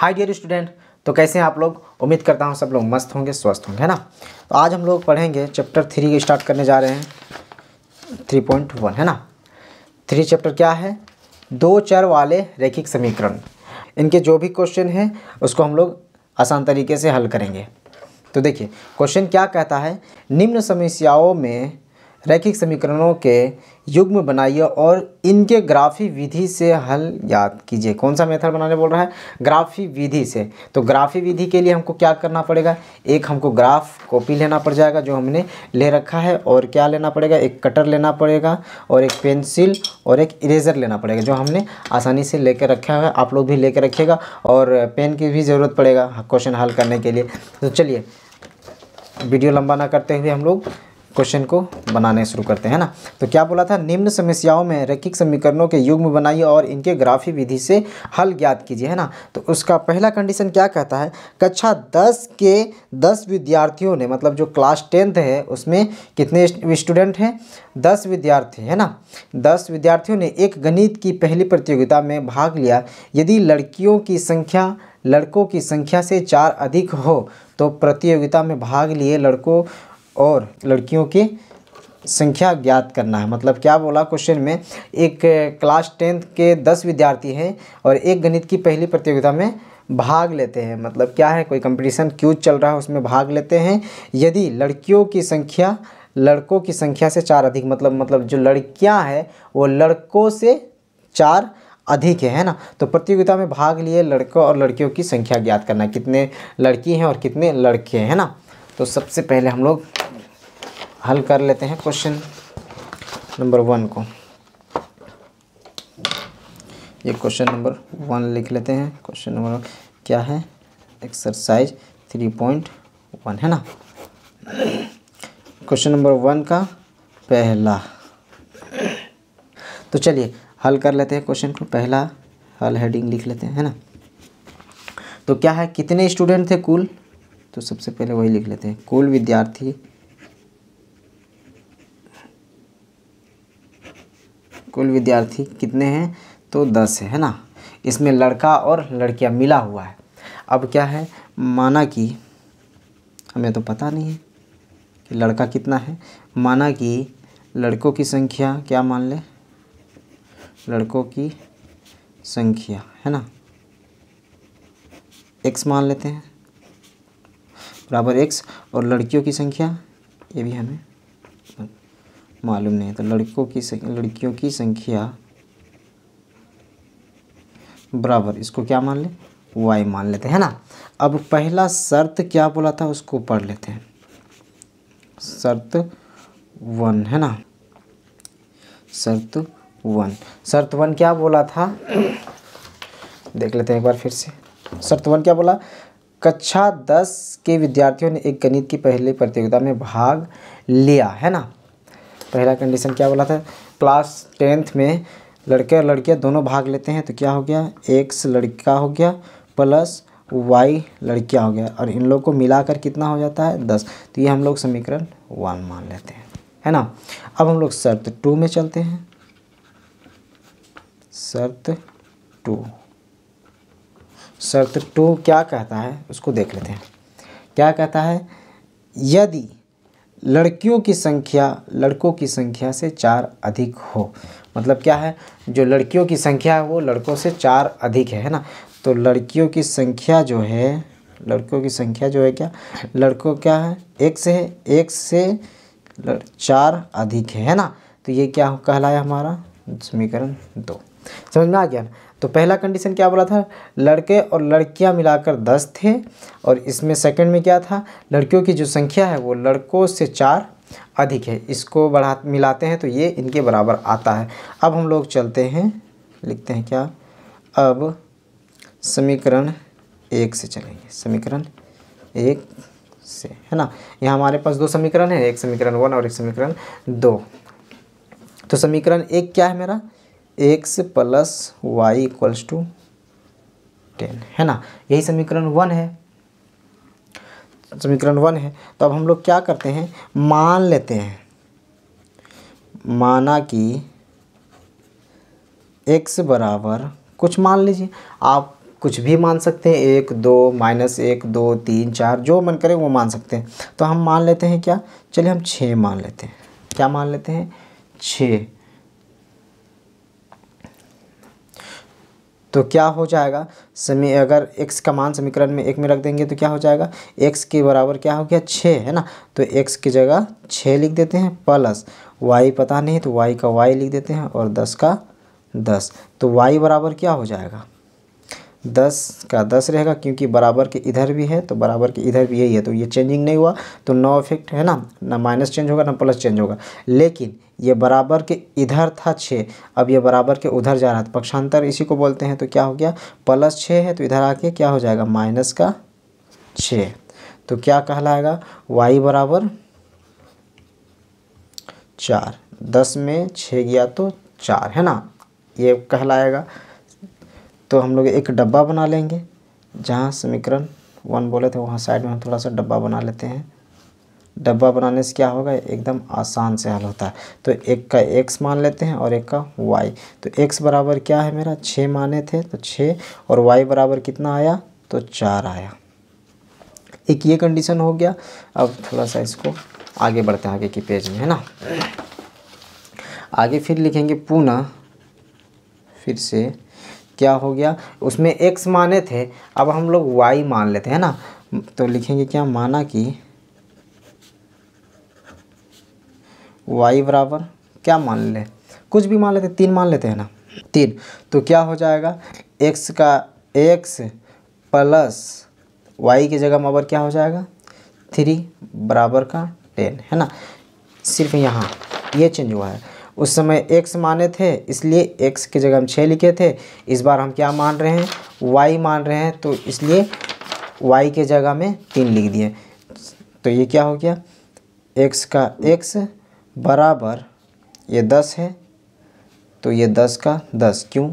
Hi dear student, तो कैसे हैं आप लोग। उम्मीद करता हूँ सब लोग मस्त होंगे, स्वस्थ होंगे, है ना। तो आज हम लोग पढ़ेंगे चैप्टर 3 स्टार्ट करने जा रहे हैं 3.1, है ना। 3 चैप्टर क्या है, दो चर वाले रैखिक समीकरण। इनके जो भी क्वेश्चन हैं उसको हम लोग आसान तरीके से हल करेंगे। तो देखिए क्वेश्चन क्या कहता है, निम्न समस्याओं में रैखिक समीकरणों के युग्म बनाइए और इनके ग्राफी विधि से हल याद कीजिए। कौन सा मेथड बनाने बोल रहा है, ग्राफी विधि से। तो ग्राफी विधि के लिए हमको क्या करना पड़ेगा, एक हमको ग्राफ कॉपी लेना पड़ जाएगा जो हमने ले रखा है, और क्या लेना पड़ेगा, एक कटर लेना पड़ेगा और एक पेंसिल और एक इरेज़र लेना पड़ेगा जो हमने आसानी से लेकर रखा है। आप लोग भी लेकर रखिएगा और पेन की भी ज़रूरत पड़ेगा क्वेश्चन हल करने के लिए। तो चलिए वीडियो लंबा ना करते हुए हम लोग क्वेश्चन को बनाने शुरू करते हैं ना। तो क्या बोला था, निम्न समस्याओं में रैखिक समीकरणों के युग्म बनाइए और इनके ग्राफी विधि से हल ज्ञात कीजिए, है ना। तो उसका पहला कंडीशन क्या कहता है, कक्षा 10 के 10 विद्यार्थियों ने, मतलब जो क्लास 10th है उसमें कितने स्टूडेंट हैं, 10 विद्यार्थी, है ना। 10 विद्यार्थियों ने एक गणित की पहली प्रतियोगिता में भाग लिया। यदि लड़कियों की संख्या लड़कों की संख्या से 4 अधिक हो तो प्रतियोगिता में भाग लिए लड़कों और लड़कियों की संख्या ज्ञात करना है। मतलब क्या बोला क्वेश्चन में, एक क्लास 10th के 10 विद्यार्थी हैं और एक गणित की पहली प्रतियोगिता में भाग लेते हैं। मतलब क्या है, कोई कंपटीशन क्यूज चल रहा है उसमें भाग लेते हैं। यदि लड़कियों की संख्या लड़कों की संख्या से 4 अधिक, मतलब जो लड़कियां हैं वो लड़कों से 4 अधिक है ना। तो प्रतियोगिता में भाग लिए लड़कों और लड़कियों की संख्या ज्ञात करना है, कितने लड़की हैं और कितने लड़के हैं, है ना। तो सबसे पहले हम लोग हल कर लेते हैं क्वेश्चन नंबर 1 को। ये क्वेश्चन नंबर 1 लिख लेते हैं। क्वेश्चन नंबर क्या है, एक्सरसाइज 3.1, है ना। क्वेश्चन नंबर 1 का पहला, तो चलिए हल कर लेते हैं क्वेश्चन को। पहला हल हेडिंग लिख लेते हैं, है ना। तो क्या है, कितने स्टूडेंट थे कुल, तो सबसे पहले वही लिख लेते हैं। कुल विद्यार्थी कितने हैं, तो 10 है ना। इसमें लड़का और लड़कियां मिला हुआ है। अब क्या है, माना कि हमें तो पता नहीं है कि लड़का कितना है, माना कि लड़कों की संख्या क्या मान ले, लड़कों की संख्या, है ना, x मान लेते हैं बराबर x, और लड़कियों की संख्या ये भी हमें मालूम नहीं है, तो लड़कियों की संख्या बराबर इसको क्या मान ले, y मान लेते हैं, है ना। अब पहला शर्त क्या बोला था उसको पढ़ लेते हैं। शर्त 1, है ना। शर्त 1 क्या बोला था, देख लेते हैं एक बार फिर से। शर्त 1 क्या बोला, कक्षा 10 के विद्यार्थियों ने एक गणित की पहली प्रतियोगिता में भाग लिया, है ना। पहला कंडीशन क्या बोला था, क्लास 10th में लड़के और लड़कियां दोनों भाग लेते हैं। तो क्या हो गया, x लड़का हो गया प्लस y लड़कियां हो गया, और इन लोगों को मिलाकर कितना हो जाता है, 10। तो ये हम लोग समीकरण 1 मान लेते हैं, है ना। अब हम लोग शर्त 2 में चलते हैं। शर्त 2 क्या कहता है उसको देख लेते हैं। क्या कहता है, यदि लड़कियों की संख्या लड़कों की संख्या से 4 अधिक हो, मतलब क्या है, जो लड़कियों की संख्या है वो लड़कों से 4 अधिक है ना। तो लड़कियों की संख्या जो है क्या, लड़कों क्या है, एक से 4 अधिक है ना। तो ये क्या कहलाया हमारा, समीकरण 2। समझ में आ गया ना। तो पहला कंडीशन क्या बोला था, लड़के और लड़कियां मिलाकर 10 थे, और इसमें सेकंड में क्या था, लड़कियों की जो संख्या है वो लड़कों से 4 अधिक है। इसको मिलाते हैं तो ये इनके बराबर आता है। अब हम लोग चलते हैं, लिखते हैं क्या, अब समीकरण 1 से चलेंगे। समीकरण 1 से, है ना। यहाँ हमारे पास 2 समीकरण है, एक समीकरण 1 और एक समीकरण 2। तो समीकरण 1 क्या है मेरा, x plus y equals to 10, है ना। यही समीकरण 1 है, तो अब हम लोग क्या करते हैं, मान लेते हैं, माना कि x बराबर कुछ मान लीजिए, आप कुछ भी मान सकते हैं, 1 2 -1 2 3 4 जो मन करे वो मान सकते हैं। तो हम मान लेते हैं क्या, चलिए हम 6 मान लेते हैं। क्या मान लेते हैं, 6। तो क्या हो जाएगा, अगर x का मान समीकरण में 1 में रख देंगे तो क्या हो जाएगा, x के बराबर क्या हो गया, 6 है ना। तो x की जगह 6 लिख देते हैं, प्लस y पता नहीं तो y का y लिख देते हैं, और 10 का 10। तो y बराबर क्या हो जाएगा, 10 का 10 रहेगा, क्योंकि बराबर के इधर भी है तो बराबर के इधर भी यही है, तो ये चेंजिंग नहीं हुआ, तो नो इफेक्ट है ना माइनस चेंज होगा ना प्लस चेंज होगा। लेकिन ये बराबर के इधर था 6, अब ये बराबर के उधर जा रहा था, पक्षांतर इसी को बोलते हैं। तो क्या हो गया, +6 है तो इधर आके क्या हो जाएगा, -6। तो क्या कहलाएगा, y बराबर 4, 10 में 6 गया तो 4 है ना, ये कहलाएगा। तो हम लोग एक डब्बा बना लेंगे, जहाँ समीकरण 1 बोले थे वहाँ साइड में हम थोड़ा सा डब्बा बना लेते हैं। डब्बा बनाने से क्या होगा, एकदम आसान से हल होता है। तो एक का x मान लेते हैं और एक का y। तो x बराबर क्या है मेरा, 6 माने थे तो 6, और y बराबर कितना आया, तो 4 आया। एक ये कंडीशन हो गया। अब थोड़ा सा इसको आगे बढ़ते हैं, आगे की पेज में है ना। आगे फिर लिखेंगे पुनः, फिर से क्या हो गया, उसमें x माने थे, अब हम लोग y मान लेते हैं ना। तो लिखेंगे क्या, माना कि y बराबर क्या मान ले, कुछ भी मान लेते, 3 मान लेते हैं ना, 3। तो क्या हो जाएगा, x का x प्लस y की जगह में अब क्या हो जाएगा, 3 बराबर का 10 है ना। सिर्फ यहाँ ये चेंज हुआ है, उस समय x माने थे इसलिए x की जगह हम 6 लिखे थे, इस बार हम क्या मान रहे हैं, y मान रहे हैं, तो इसलिए y के जगह में 3 लिख दिए। तो ये क्या हो गया, x का x बराबर ये 10 है, तो ये 10 का 10, क्यों,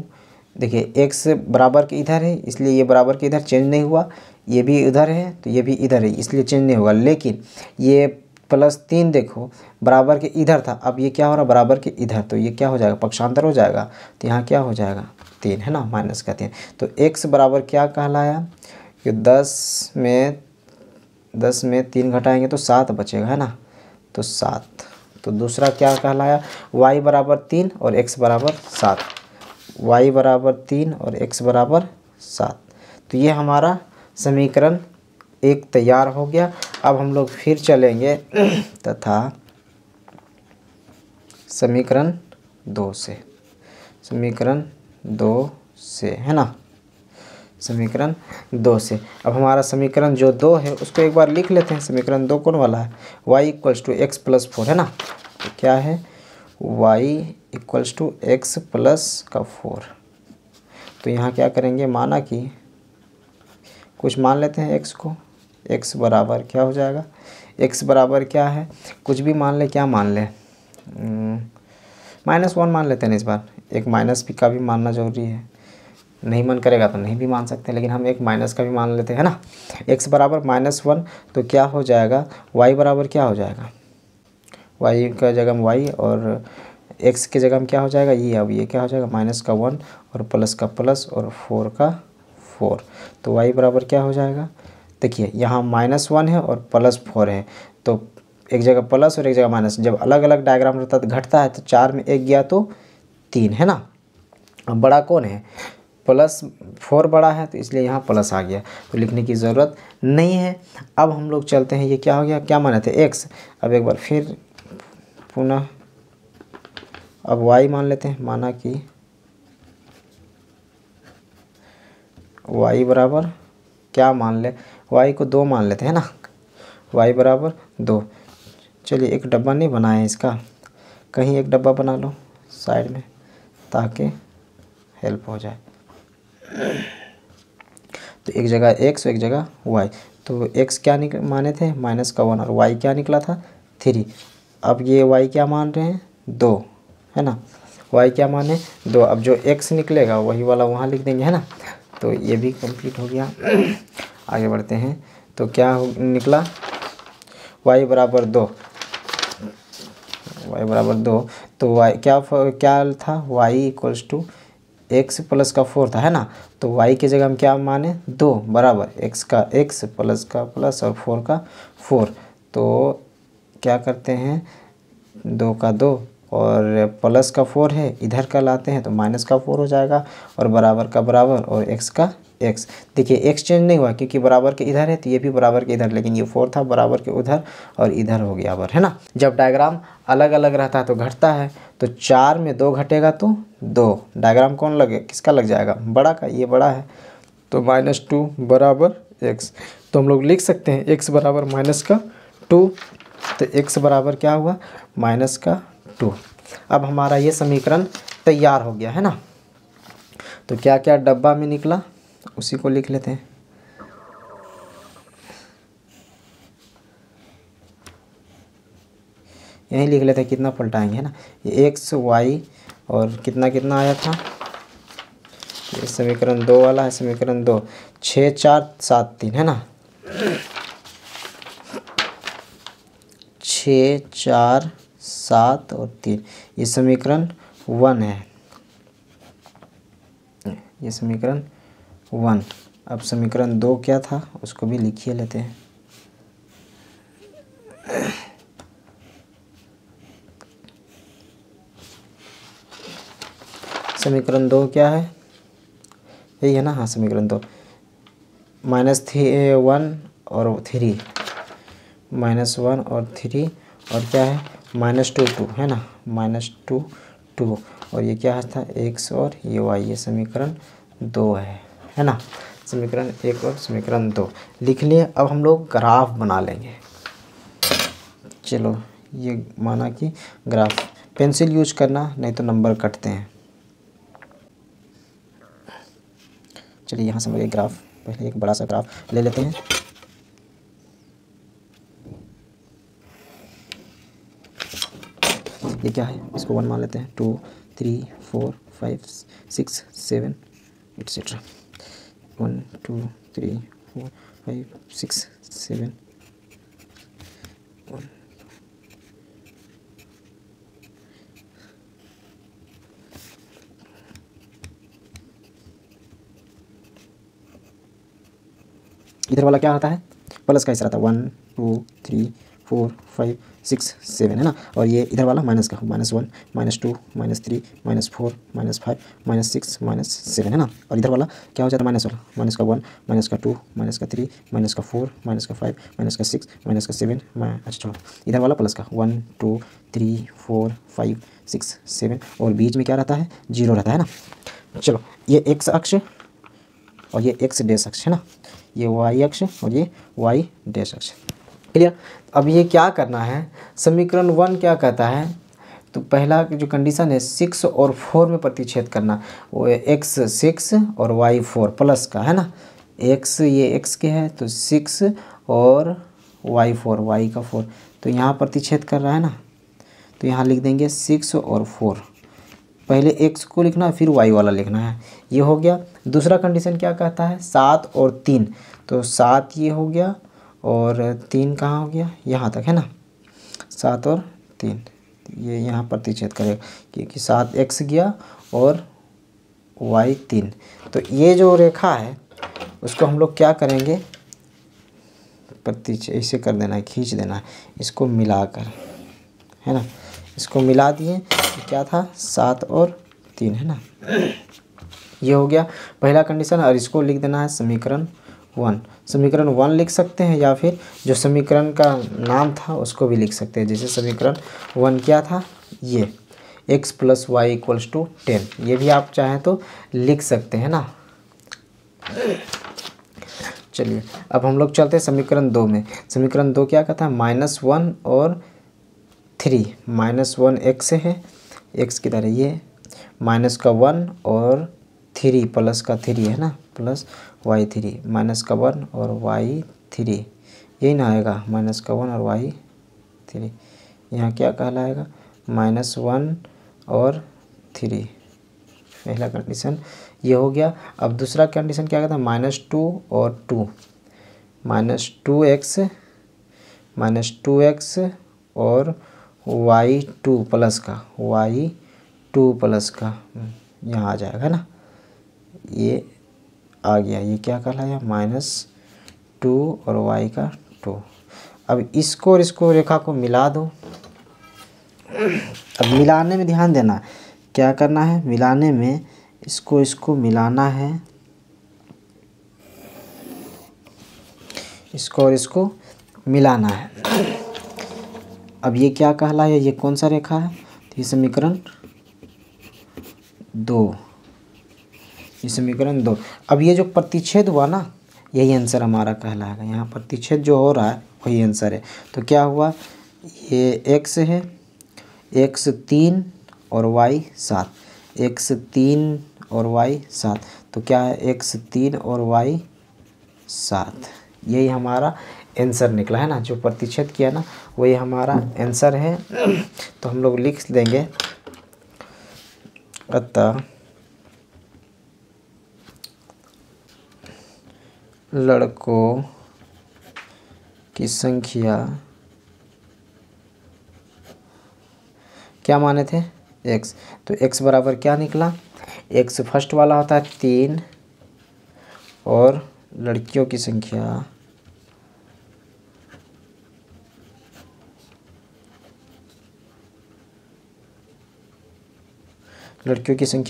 देखिए x बराबर के इधर है इसलिए ये बराबर के इधर चेंज नहीं हुआ, ये भी इधर है तो ये भी इधर है इसलिए चेंज नहीं होगा। लेकिन ये +3 देखो बराबर के इधर था, अब ये क्या हो रहा है, बराबर के इधर, तो ये क्या हो जाएगा, पक्षांतर हो जाएगा। तो यहाँ क्या हो जाएगा, 3 है ना, माइनस का 3। तो x बराबर क्या कहलाया, कि 10 में 3 घटाएंगे तो 7 बचेगा है ना, तो 7। तो दूसरा क्या कहलाया, y बराबर 3 और x बराबर 7, y बराबर 3 और x बराबर 7। तो ये हमारा समीकरण 1 तैयार हो गया। अब हम लोग फिर चलेंगे तथा समीकरण 2 से, समीकरण 2 से है ना, समीकरण 2 से। अब हमारा समीकरण जो 2 है उसको एक बार लिख लेते हैं। समीकरण 2 कौन वाला है, y = x + 4 है ना। तो क्या है, y = x + 4। तो यहाँ क्या करेंगे, माना कि कुछ मान लेते हैं x को, x बराबर क्या हो जाएगा, x बराबर क्या है, कुछ भी मान ले, क्या मान ले, -1 मान लेते हैं इस बार। एक माइनस भी का भी मानना ज़रूरी है, नहीं मन करेगा तो नहीं भी मान सकते, लेकिन हम एक माइनस का भी मान लेते हैं ना। x बराबर -1, तो क्या हो जाएगा, y बराबर क्या हो जाएगा, y का जगह में y और x के जगह में क्या हो जाएगा, ये, अब ये क्या हो जाएगा, -1 और प्लस का प्लस और 4 का 4। तो y बराबर क्या हो जाएगा, देखिए यहाँ -1 है और +4 है, तो एक जगह प्लस और एक जगह माइनस, जब अलग अलग डायग्राम रहता है तो घटता है, तो 4 में 1 गया तो 3 है ना। अब बड़ा कौन है, +4 बड़ा है तो इसलिए यहाँ प्लस आ गया, तो लिखने की ज़रूरत नहीं है। अब हम लोग चलते हैं, ये क्या हो गया, क्या माने थे, x। अब एक बार फिर पुनः अब y मान लेते हैं, माना कि y बराबर क्या मान ले, y को 2 मान लेते हैं ना, y बराबर 2। चलिए एक डब्बा नहीं बनाए इसका, कहीं एक डब्बा बना लो साइड में ताकि हेल्प हो जाए। तो एक जगह x एक जगह y, तो x क्या माने थे, -1 और y क्या निकला था, 3। अब ये y क्या मान रहे हैं, 2 है ना, y क्या माने 2। अब जो x निकलेगा वही वाला वहाँ लिख देंगे है ना। तो ये भी कंप्लीट हो गया। आगे बढ़ते हैं, तो क्या निकला, y बराबर 2, y बराबर 2। तो y क्या था, y = एक्स प्लस का 4 था, है ना। तो वाई की जगह हम क्या माने 2 बराबर एक्स का एक्स प्लस का प्लस और 4 का 4। तो क्या करते हैं 2 का 2 और प्लस का 4 है, इधर का लाते हैं तो माइनस का 4 हो जाएगा और बराबर का बराबर और एक्स का एक्स। देखिए एक्स चेंज नहीं हुआ क्योंकि बराबर के इधर है, तो ये भी बराबर के इधर, लेकिन ये 4 था बराबर के उधर और इधर हो गया बर, है ना। जब डायग्राम अलग अलग रहता है तो घटता है, तो 4 में 2 घटेगा तो 2। डायग्राम कौन लगे, किसका लग जाएगा, बड़ा का, ये बड़ा है तो -2 बराबर एक्स। तो हम लोग लिख सकते हैं एक्स बराबर -2, तो एक्स बराबर क्या हुआ -2। अब हमारा ये समीकरण तैयार हो गया, है ना। तो क्या क्या डब्बा में निकला उसी को लिख लेते हैं। यहीं लिख लेते हैं, कितना पलटाएंगे, है ना। ये एक्स वाई और कितना कितना आया था, ये समीकरण 2 वाला है, समीकरण 2 6 4 7 3, है ना। 6 4 7 और 3, ये समीकरण 1 है, ये समीकरण 1। अब समीकरण 2 क्या था उसको भी लिखिए लेते हैं। समीकरण 2 क्या है, यही है ना, हाँ समीकरण 2 -1 और 3, -1 और 3 और क्या है -2 2, है ना, -2 2 और ये क्या था एक्स और ये वाई, ये समीकरण 2 है ना। समीकरण 1 और समीकरण 2 लिख लिए। अब हम लोग ग्राफ बना लेंगे। चलो ये माना कि ग्राफ, पेंसिल यूज करना नहीं तो नंबर कटते हैं। चलिए यहाँ से हम एक ग्राफ, पहले एक बड़ा सा ग्राफ ले लेते हैं। ये क्या है, इसको 1 मान लेते हैं, 2 3 4 5 6 7 एट्सेट्रा, 1 2 3 4 5 6 7 1। इधर वाला क्या आता है, प्लस का हिस्सा रहता है, 1 2 3 4 5 6 7, है ना। और ये इधर वाला माइनस का, -1 -2 -3 -4 -5 -6 -7, है ना। और इधर वाला क्या हो जाता है माइनस वाला, -1 -2 -3 -4 -5 -6 -7 अच्छा। इधर वाला प्लस का 1 2 3 4 5 6 7 और बीच में क्या रहता है 0 रहता है ना। चलो ये एक्स अक्ष और ये एक्स डैश अक्ष, है ना, ये वाई अक्ष और ये वाई डैश अक्ष, क्लियर। अब ये क्या करना है, समीकरण 1 क्या कहता है, तो पहला जो कंडीशन है 6 और 4 में प्रतिच्छेद करना, वो एक्स 6 और वाई 4 प्लस का, है ना। एक्स ये एक्स के है तो 6 और वाई 4 वाई का 4, तो यहाँ प्रतिच्छेद कर रहा है ना, तो यहाँ लिख देंगे 6 और 4। पहले एक्स को लिखना है फिर वाई वाला लिखना है, ये हो गया। दूसरा कंडीशन क्या कहता है 7 और 3, तो 7 ये हो गया और 3 कहाँ हो गया, यहाँ तक, है ना। 7 और 3 ये यहाँ प्रतिच्छेद करेगा क्योंकि 7 एक्स गया और वाई 3। तो ये जो रेखा है उसको हम लोग क्या करेंगे, प्रतिच्छेद ऐसे कर देना है, खींच देना है इसको मिलाकर, है ना। इसको मिला दिए तो क्या था 7 और 3, है ना। ये हो गया पहला कंडीशन और इसको लिख देना है समीकरण 1। समीकरण 1 लिख सकते हैं या फिर जो समीकरण का नाम था उसको भी लिख सकते हैं। जैसे समीकरण 1 क्या था, ये x + y = 10, ये भी आप चाहें तो लिख सकते हैं ना। चलिए अब हम लोग चलते हैं समीकरण 2 में। समीकरण 2 क्या कहता है -1 और 3, -1 x है, x किधर है, ये -1 और 3 प्लस का 3, है ना, प्लस y3 -1 और y3, यही ना आएगा -1 और y3। यहाँ क्या कहलाएगा -1 और 3, पहला कंडीशन ये हो गया। अब दूसरा कंडीशन क्या कहता है -2 और 2, -2x और y2 प्लस का यहाँ आ जाएगा, है ना। ये आ गया, ये क्या कहलाया -2 और y का 2। अब इसको और इसको रेखा को मिला दो। अब मिलाने में ध्यान देना, क्या करना है, मिलाने में इसको मिलाना है, इसको और इसको मिलाना है। अब ये क्या कहलाया, ये कौन सा रेखा है, तो ये समीकरण 2, ये समीकरण 2। अब ये जो प्रतिच्छेद हुआ ना, यही आंसर हमारा कहलाएगा। यहाँ प्रतिच्छेद जो हो रहा है वही आंसर है। तो क्या हुआ, ये x है, x 3 और y 7, x 3 और y 7, तो क्या है x 3 और y 7, यही हमारा आंसर निकला है ना। जो प्रतिच्छेद किया ना वही हमारा आंसर है। तो हम लोग लिख देंगे, अतः लड़कों की संख्या, क्या माने थे, x, तो x बराबर क्या निकला, x फर्स्ट वाला होता है 3 और लड़कियों की संख्या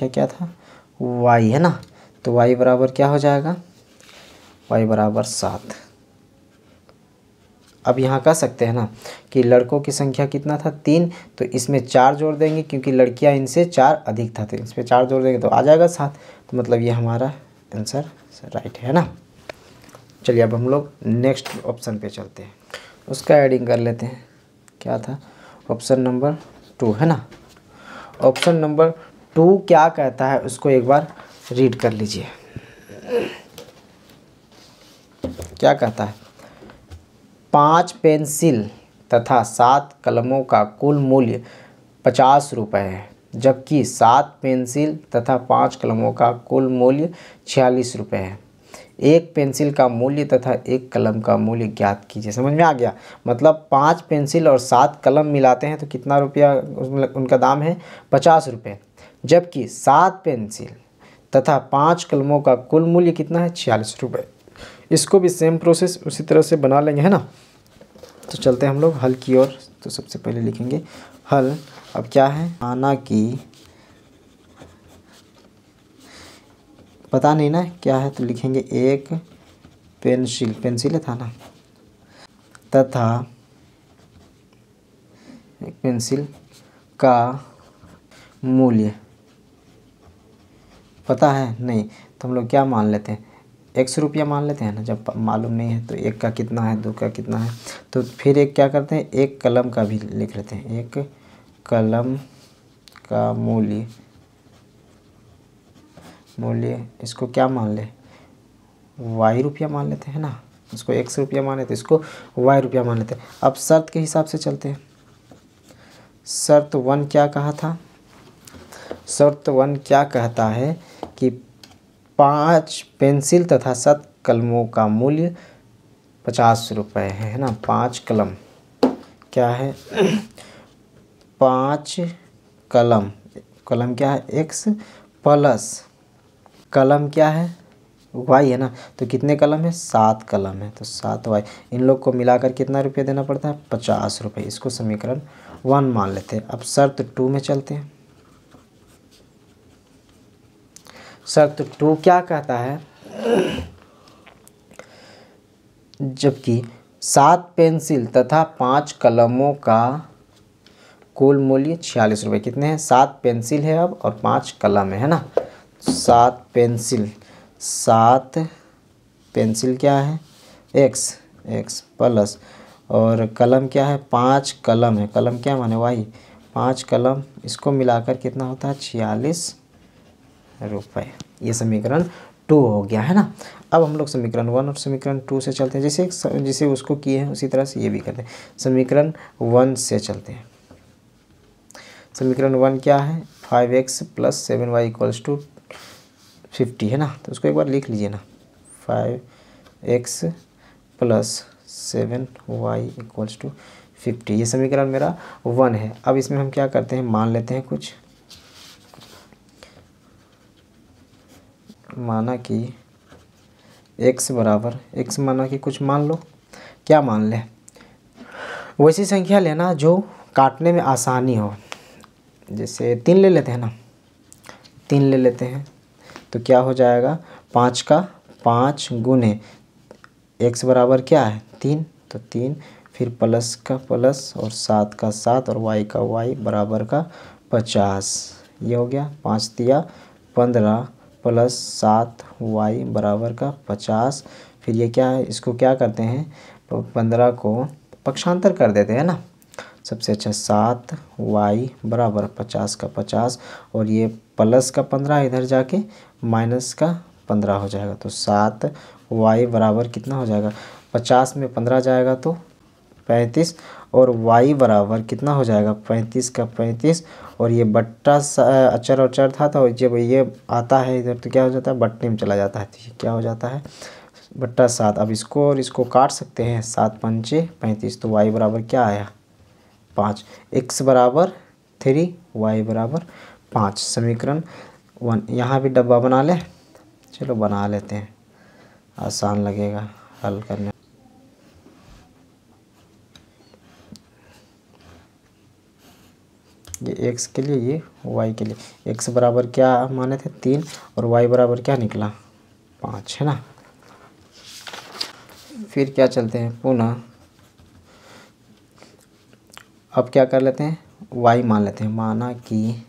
क्या था, y है ना। तो y बराबर क्या हो जाएगा, y बराबर 7। अब यहाँ कह सकते हैं ना कि लड़कों की संख्या कितना था 3, तो इसमें 4 जोड़ देंगे क्योंकि लड़कियाँ इनसे 4 अधिक था, तो इस पर 4 जोड़ देंगे तो आ जाएगा 7। तो मतलब ये हमारा आंसर राइट है ना। चलिए अब हम लोग नेक्स्ट ऑप्शन पे चलते हैं, उसका एडिंग कर लेते हैं। क्या था, ऑप्शन नंबर 2 है ना। ऑप्शन नंबर 2 क्या कहता है उसको एक बार रीड कर लीजिए। क्या कहता है, 5 पेंसिल तथा 7 कलमों का कुल मूल्य 50 रुपये है, जबकि 7 पेंसिल तथा 5 कलमों का कुल मूल्य 46 रुपये है। एक पेंसिल का मूल्य तथा एक कलम का मूल्य ज्ञात कीजिए। समझ में आ गया, मतलब 5 पेंसिल और 7 कलम मिलाते हैं तो कितना रुपया उसमें उनका दाम है, 50 रुपये, जबकि 7 पेंसिल तथा 5 कलमों का कुल मूल्य कितना है, 46 रुपये। इसको भी सेम प्रोसेस उसी तरह से बना लेंगे, है ना। तो चलते हैं हम लोग हल की ओर। तो सबसे पहले लिखेंगे हल। अब क्या है, माना कि पता नहीं ना क्या है, तो लिखेंगे एक पेंसिल था ना, तथा एक पेंसिल का मूल्य पता है नहीं, तो हम लोग क्या मान लेते हैं, 100 रुपया मान लेते हैं ना। जब मालूम नहीं है तो एक का कितना है, 2 का कितना है, तो फिर एक क्या करते हैं, एक कलम का भी लिख लेते हैं। एक कलम का मूल्य इसको क्या मान ले, y रुपया मान लेते हैं ना। इसको 100 रुपया माने तो इसको y रुपया मान लेते हैं। अब शर्त के हिसाब से चलते हैं। शर्त 1 क्या कहा था, शर्त 1 क्या कहता है कि 5 पेंसिल तथा 7 कलमों का मूल्य 50 रुपये है ना। 5 कलम क्या है, 5 कलम क्या है, x प्लस कलम क्या है, y है ना। तो कितने कलम है, 7 कलम है, तो 7y। इन लोग को मिलाकर कितना रुपया देना पड़ता है, 50 रुपये। इसको समीकरण 1 मान लेते हैं। अब शर्त 2 में चलते हैं। शर्त 2 क्या कहता है, जबकि 7 पेंसिल तथा 5 कलमों का कुल मूल्य 46 रुपये। कितने हैं, 7 पेंसिल है अब और 5 कलम है ना। 7 पेंसिल क्या है, x प्लस, और कलम क्या है, 5 कलम है, कलम क्या माने y, 5 कलम, इसको मिलाकर कितना होता है, 46 रुपये। ये समीकरण 2 हो गया है ना। अब हम लोग समीकरण 1 और समीकरण 2 से चलते हैं। जैसे उसको किए हैं उसी तरह से ये भी करते हैं। समीकरण 1 से चलते हैं। समीकरण 1 क्या है, 5x + 7y = 50 है ना। तो उसको एक बार लिख लीजिए ना, 5x + 7y = 50। ये समीकरण मेरा 1 है। अब इसमें हम क्या करते हैं, मान लेते हैं कुछ। माना कि x बराबर x माना कि कुछ मान लो, क्या मान लें, वैसी संख्या लेना जो काटने में आसानी हो। जैसे 3 ले लेते हैं ना, 3 ले लेते हैं तो क्या हो जाएगा, 5 का 5 गुने x बराबर क्या है 3, तो 3, फिर प्लस का प्लस और 7 का 7 और y का y बराबर का 50। ये हो गया 5 दिया 15 प्लस 7 y बराबर का 50। फिर ये क्या है, इसको क्या करते हैं, 15 को पक्षांतर कर देते हैं ना। सबसे अच्छा 7 y बराबर 50 का 50 और ये प्लस का 15 इधर जाके माइनस का 15 हो जाएगा। तो 7 y बराबर कितना हो जाएगा, 50 में 15 जाएगा तो 35 और y बराबर कितना हो जाएगा 35 का 35 और ये बट्टा अचर और चर था तो जब ये आता है इधर तो क्या हो जाता है, बट्टे में चला जाता है। तो ये क्या हो जाता है बट्टा 7। अब इसको और इसको काट सकते हैं, 7 पंचे 35, तो y बराबर क्या आया 5, x बराबर 3 y बराबर 5। समीकरण 1। यहाँ भी डब्बा बना ले, चलो बना लेते हैं, आसान लगेगा हल करने। ये x के लिए, ये y के लिए। x बराबर क्या माने थे 3 और y बराबर क्या निकला 5, है ना। फिर क्या चलते हैं पुनः, अब क्या कर लेते हैं, y मान लेते हैं। माना कि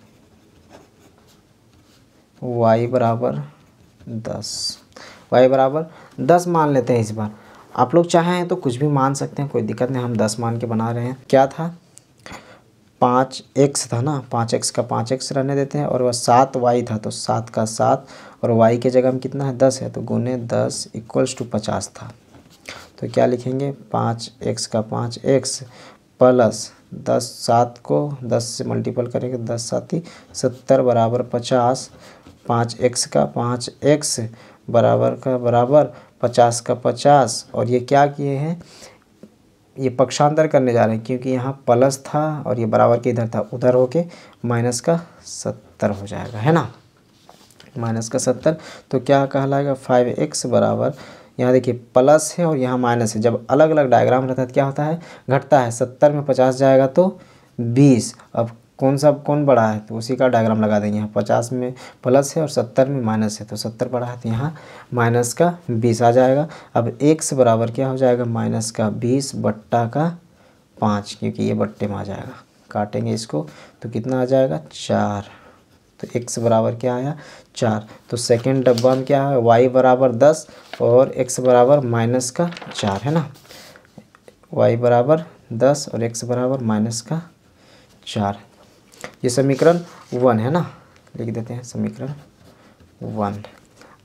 y बराबर 10, y बराबर 10 मान लेते हैं। इस बार आप लोग चाहें तो कुछ भी मान सकते हैं, कोई दिक्कत नहीं, हम 10 मान के बना रहे हैं। क्या था 5x था ना, 5x का 5x रहने देते हैं और वह 7y था तो 7 का 7 और y के जगह में कितना है 10 है तो गुने 10 इक्वल्स टू 50 था। तो क्या लिखेंगे 5x का 5x प्लस 10, 7 को 10 से मल्टीपल करेंगे 10 7 70 बराबर 50, 5x का 5x बराबर का बराबर 50 का 50 और ये क्या किए हैं, ये पक्षांतर करने जा रहे हैं क्योंकि यहाँ प्लस था और ये बराबर के इधर था, उधर होके माइनस का 70 हो जाएगा, है ना, माइनस का 70। तो क्या कहलाएगा 5x बराबर, यहाँ देखिए प्लस है और यहाँ माइनस है, जब अलग अलग डायग्राम रहता है तो क्या होता है घटता है, 70 में 50 जाएगा तो 20। अब कौन बड़ा है तो उसी का डायग्राम लगा देंगे। यहाँ 50 में प्लस है और 70 में माइनस है तो 70 बड़ा है तो यहाँ माइनस का 20 आ जाएगा। अब x बराबर क्या हो जाएगा माइनस का 20 बट्टा का 5, क्योंकि ये बट्टे में आ जाएगा, काटेंगे इसको तो कितना आ जाएगा 4। तो x बराबर क्या आया 4। तो सेकेंड डब्बा में क्या है y बराबर 10 और x बराबर माइनस का 4, है ना, y बराबर 10 और x बराबर माइनस का 4। ये समीकरण 1 है ना, लिख देते हैं समीकरण 1।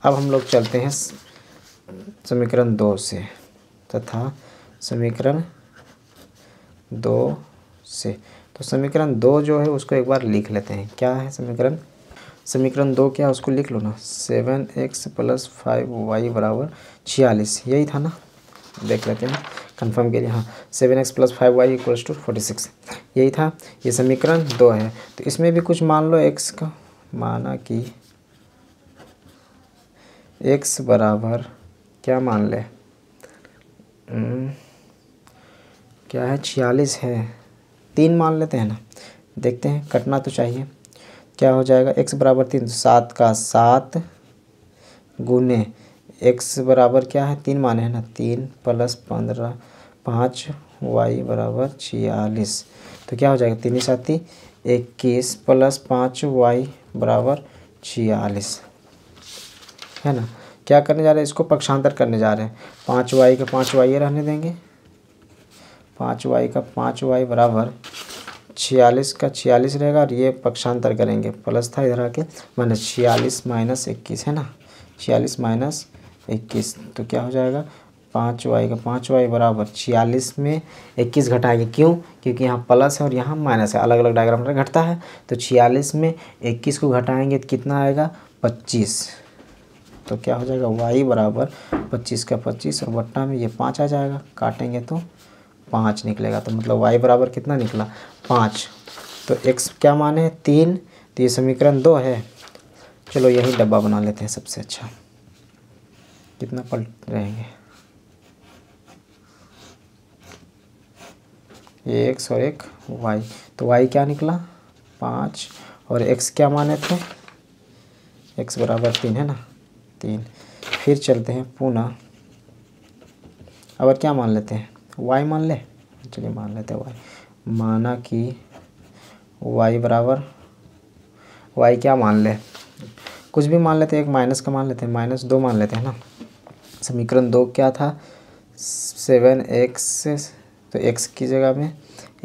अब हम लोग चलते हैं समीकरण 2 से, तथा समीकरण 2 से। तो समीकरण 2 जो है उसको एक बार लिख लेते हैं। क्या है समीकरण 2 क्या है उसको लिख लो ना, 7x प्लस 5y बराबर 46, यही था ना, देख लेते हैं कंफर्म के लिए। हाँ 7x plus 5y equals to 46, यही था। ये समीकरण 2 है। तो इसमें भी कुछ मान लो x का, माना कि x बराबर क्या मान ले, क्या है 46 है, 3 मान लेते हैं ना, देखते हैं कटना तो चाहिए। क्या हो जाएगा x बराबर 3, 7 का 7 गुने x बराबर क्या है 3 माने हैं ना, 3 प्लस 15 5 y बराबर 46। तो क्या हो जाएगा 3 7 21 प्लस 5 y बराबर 46, है ना। क्या करने जा रहे हैं, इसको पक्षांतर करने जा रहे हैं। 5y का 5y ये रहने देंगे, 5y का 5y बराबर 46 का 46 रहेगा और ये पक्षांतर करेंगे, प्लस था इधर आके माइनस 46 माइनस 21, है ना, 46 माइनस 21। तो क्या हो जाएगा 5y का 5y बराबर 46 में 21 घटाएंगे, क्यों, क्योंकि यहाँ प्लस है और यहाँ माइनस है, अलग अलग डायग्राम में घटता है। तो 46 में 21 को घटाएंगे तो कितना आएगा 25। तो क्या हो जाएगा y बराबर 25 का 25 और बट्टा में ये 5 आ जाएगा, काटेंगे तो 5 निकलेगा। तो मतलब y बराबर कितना निकला 5। तो x क्या माने 3, तो ये समीकरण 2 है। चलो यही डब्बा बना लेते हैं सबसे अच्छा। कितना पलट रहेंगे, ये एक्स और एक वाई, तो वाई क्या निकला 5 और एक्स क्या माने थे, एक्स बराबर 3 है ना 3। फिर चलते हैं पुनः, अब क्या मान लेते हैं वाई मान ले, चलिए मान लेते हैं वाई। माना कि वाई बराबर, वाई क्या मान ले, कुछ भी मान लेते हैं, एक माइनस का मान लेते हैं, -2 मान लेते हैं ना। समीकरण 2 क्या था 7x, तो x की जगह में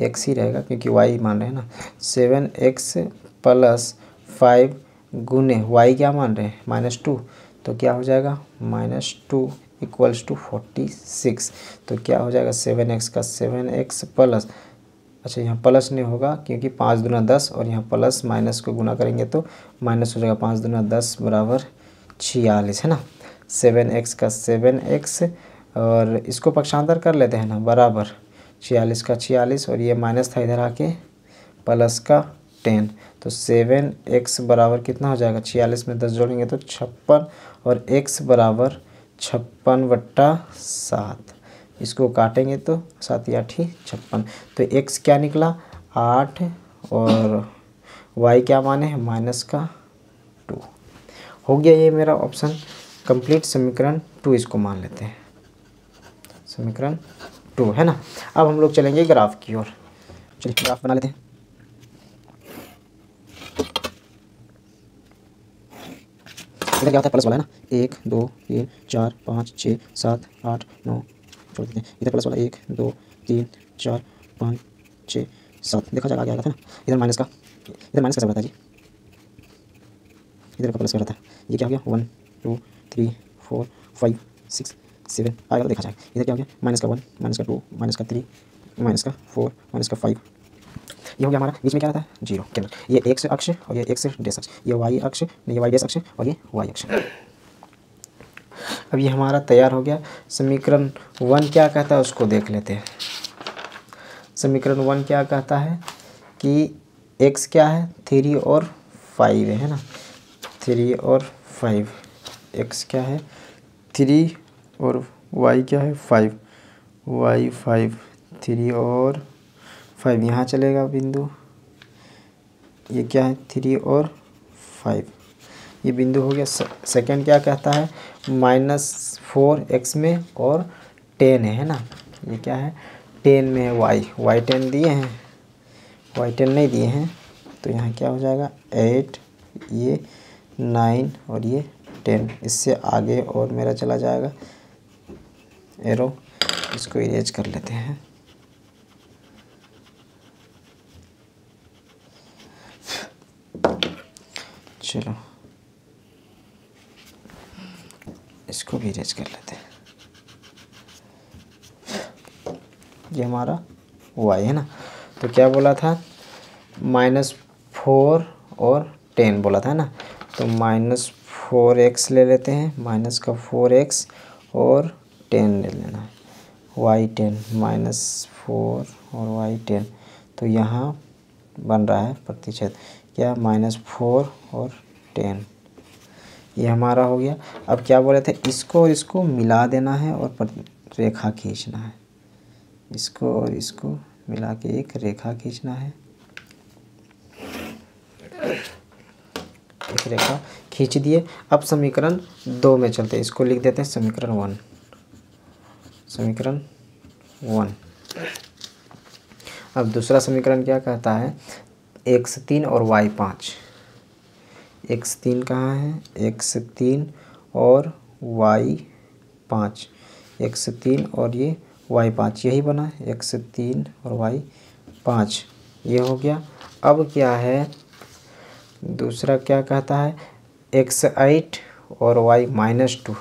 x ही रहेगा क्योंकि y मान रहे हैं ना। 7x + 5 गुने y क्या मान रहे हैं -2, तो क्या हो जाएगा -2 = 46। तो क्या हो जाएगा 7x का 7x प्लस, अच्छा यहाँ प्लस नहीं होगा क्योंकि 5 दूना 10 और यहाँ प्लस माइनस को गुना करेंगे तो माइनस हो जाएगा, 5 दूना 10 बराबर 46 है ना। 7x का 7x और इसको पक्षांतर कर लेते हैं ना, बराबर 46 का 46 और ये माइनस था इधर आके प्लस का 10, तो 7x बराबर कितना हो जाएगा 46 में 10 जोड़ेंगे तो 56 और x बराबर 56/7। इसको काटेंगे तो 7 या 8 56, तो x क्या निकला 8 और y क्या माने हैं -2। हो गया ये मेरा ऑप्शन कंप्लीट। समीकरण 2 इसको मान लेते हैं, समीकरण 2 है ना। अब हम लोग चलेंगे ग्राफ की ओर, चलिए ग्राफ बना लेते हैं। इधर क्या होता है प्लस वाला है ना, 1 2 3 4 5 6 7 8 9, छोड़ देते हैं। इधर प्लस वाला 1 2 3 4 5 6 7, देखा जाएगा आगे आ रहा था ना। इधर माइनस का सब रहता है जी, इधर का प्लस का रहता है। ये क्या हो गया 1 2 3 4 5 6 7 आएगा तो देखा जाएगा। इधर क्या हो गया -1 -2 -3 -4 -5, ये हो गया हमारा। बीच में क्या रहता है 0 के अंदर, ये एक्स अक्ष और ये एक्स डैश अक्ष, ये वाई अक्ष, ये वाई डैश अक्ष और ये वाई अक्ष। अब ये हमारा तैयार हो गया। समीकरण 1 क्या कहता है उसको देख लेते हैं। समीकरण 1 क्या कहता है कि x क्या है 3 और 5 है ना, 3 और 5, x क्या है 3 और y क्या है 5, y 5, 3 और 5 यहाँ चलेगा बिंदु, ये क्या है 3 और 5, ये बिंदु हो गया। सेकंड क्या कहता है -4x में और 10 है ना, ये क्या है 10 में है y 10 दिए हैं, y 10 नहीं दिए हैं, तो यहाँ क्या हो जाएगा 8, ये 9 और ये 10, इससे आगे और मेरा चला जाएगा एरो, इसको इरेज कर लेते हैं। चलो इसको भी इरेज कर लेते हैं। ये हमारा y है ना, तो क्या बोला था -4 और 10 बोला था ना, तो -4x ले लेते हैं, माइनस का 4x और 10 ले लेना है, y 10 -4 और y 10, तो यहाँ बन रहा है प्रतिच्छेद क्या -4 और 10, ये हमारा हो गया। अब क्या बोले थे इसको और इसको मिला देना है और रेखा खींचना है, इसको और इसको मिला के एक रेखा खींचना है, एक रेखा खींच दिए। अब समीकरण 2 में चलते हैं, इसको लिख देते हैं समीकरण 1, समीकरण 1। अब दूसरा समीकरण क्या कहता है x3 और y5, x3 कहाँ है x3 और y5, x3 और ये y5 यही बना है, x3 और y5 ये हो गया। अब क्या है दूसरा क्या कहता है x8 और y -2,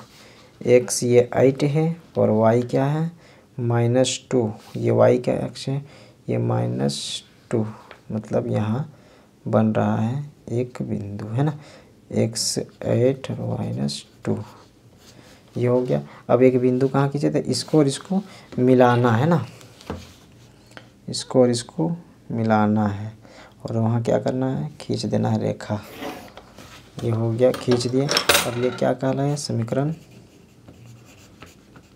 x ये 8 है और y क्या है -2, ये y का अक्ष है, ये -2, मतलब यहाँ बन रहा है एक बिंदु है ना, x8 और -2 ये हो गया। अब एक बिंदु कहाँ खींचे थे, इसको और इसको मिलाना है ना, इसको और इसको मिलाना है और वहाँ क्या करना है खींच देना है रेखा, ये हो गया, खींच दिए। अब ये क्या कहलाया, समीकरण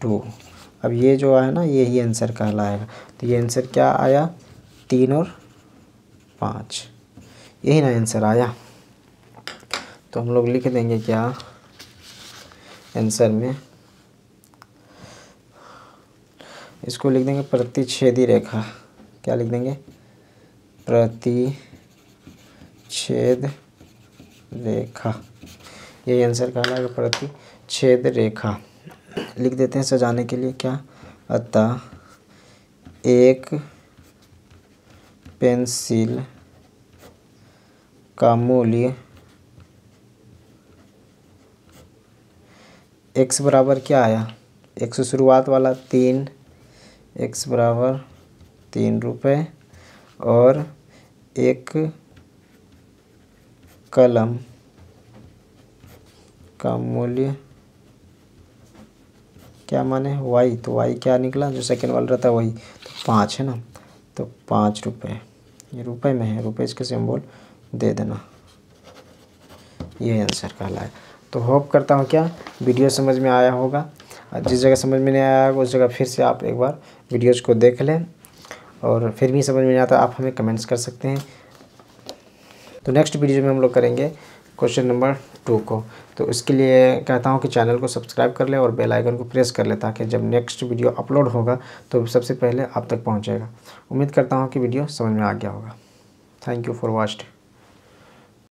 2। अब ये जो है ना, यही आंसर कहलाएगा। तो ये आंसर क्या आया, 3 और 5, यही ना आंसर आया। तो हम लोग लिख देंगे क्या आंसर में, इसको लिख देंगे प्रतिच्छेदी रेखा। क्या लिख देंगे, प्रतिच्छेद रेखा, यही आंसर कहलाएगा, प्रतिच्छेद रेखा। लिख देते हैं सजाने के लिए क्या, अतः एक पेंसिल का मूल्य x बराबर क्या आया, एक से शुरुआत वाला 3, x बराबर 3 रुपये, और एक कलम का मूल्य क्या माने y, तो y क्या निकला, जो सेकेंड वाला रहता है वही, तो 5 है ना, तो 5 रुपये, ये रुपए में है, रुपये इसके सिंबल दे देना, ये आंसर कहलाए। तो होप करता हूँ क्या वीडियो समझ में आया होगा। जिस जगह समझ में नहीं आया होगा उस जगह फिर से आप एक बार वीडियोज़ को देख लें, और फिर भी समझ में नहीं आता आप हमें कमेंट्स कर सकते हैं। तो नेक्स्ट वीडियो में हम लोग करेंगे क्वेश्चन नंबर 2 को। तो इसके लिए कहता हूँ कि चैनल को सब्सक्राइब कर ले और बेल आइकन को प्रेस कर ले, ताकि जब नेक्स्ट वीडियो अपलोड होगा तो सबसे पहले आप तक पहुँचेगा। उम्मीद करता हूँ कि वीडियो समझ में आ गया होगा। Thank you for watching.